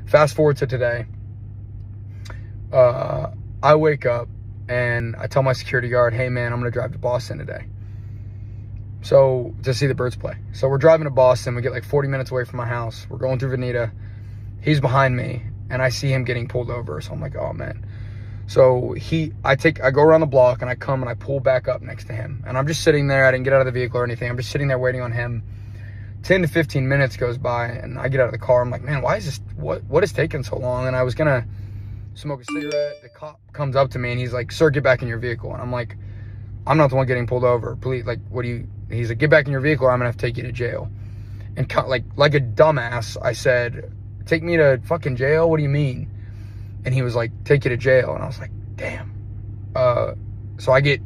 Fast forward to today. I wake up and I tell my security guard, hey man, I'm going to drive to Boston today. So, to see the Birds play. So we're driving to Boston. We get like 40 minutes away from my house. We're going through Veneta. He's behind me and I see him getting pulled over. So I'm like, oh man. So I go around the block and I come and I pull back up next to him. And I'm just sitting there. I didn't get out of the vehicle or anything. I'm just sitting there waiting on him. 10 to 15 minutes goes by and I get out of the car. I'm like, man, why is this, what is taking so long? And I was gonna smoke a cigarette. The cop comes up to me and he's like, sir, get back in your vehicle. And I'm like, I'm not the one getting pulled over. Please, like, he's like, get back in your vehicle or I'm gonna have to take you to jail. And like a dumbass, I said, take me to fucking jail? What do you mean? And he was like, take you to jail. And I was like, damn. So I get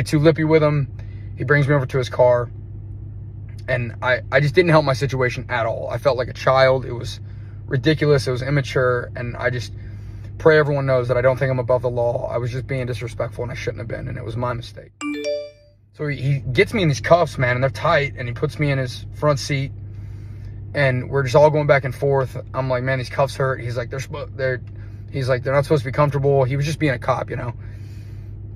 too lippy with him. He brings me over to his car. And I just didn't help my situation at all. I felt like a child. It was ridiculous. It was immature. And I just pray everyone knows that I don't think I'm above the law. I was just being disrespectful and I shouldn't have been. And it was my mistake. So he gets me in these cuffs, man, and they're tight. And he puts me in his front seat. And we're just all going back and forth. I'm like, man, these cuffs hurt. He's like, they're not supposed to be comfortable. He was just being a cop, you know.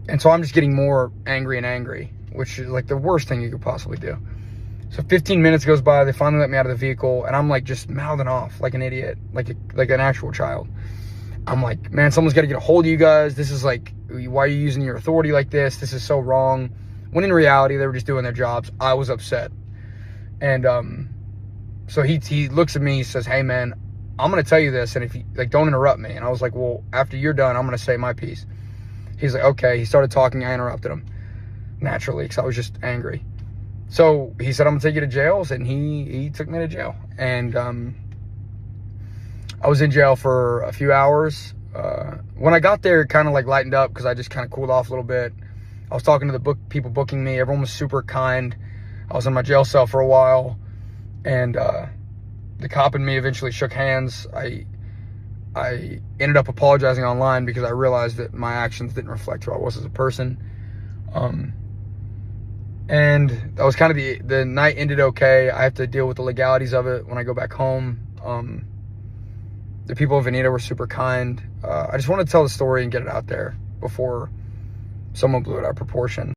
And so I'm just getting more angry and angry, which is like the worst thing you could possibly do. So 15 minutes goes by. They finally let me out of the vehicle. And I'm like just mouthing off like an idiot, like an actual child. I'm like, man, someone's got to get a hold of you guys. This is like, why are you using your authority like this? This is so wrong. When in reality, they were just doing their jobs. I was upset. And so he looks at me, he says, hey man, I'm going to tell you this. And if you like, don't interrupt me. And I was like, well, after you're done, I'm going to say my piece. He's like, okay. He started talking. I interrupted him naturally because I was just angry. So he said, I'm gonna take you to jail. And he took me to jail. And I was in jail for a few hours. When I got there, it kind of like lightened up because I just kind of cooled off a little bit. I was talking to the people booking me. Everyone was super kind. I was in my jail cell for a while. And the cop and me eventually shook hands. I ended up apologizing online because I realized that my actions didn't reflect who I was as a person. And that was kind of the night ended okay. I have to deal with the legalities of it when I go back home. The people of Veneta were super kind. I just want to tell the story and get it out there before someone blew it out of proportion.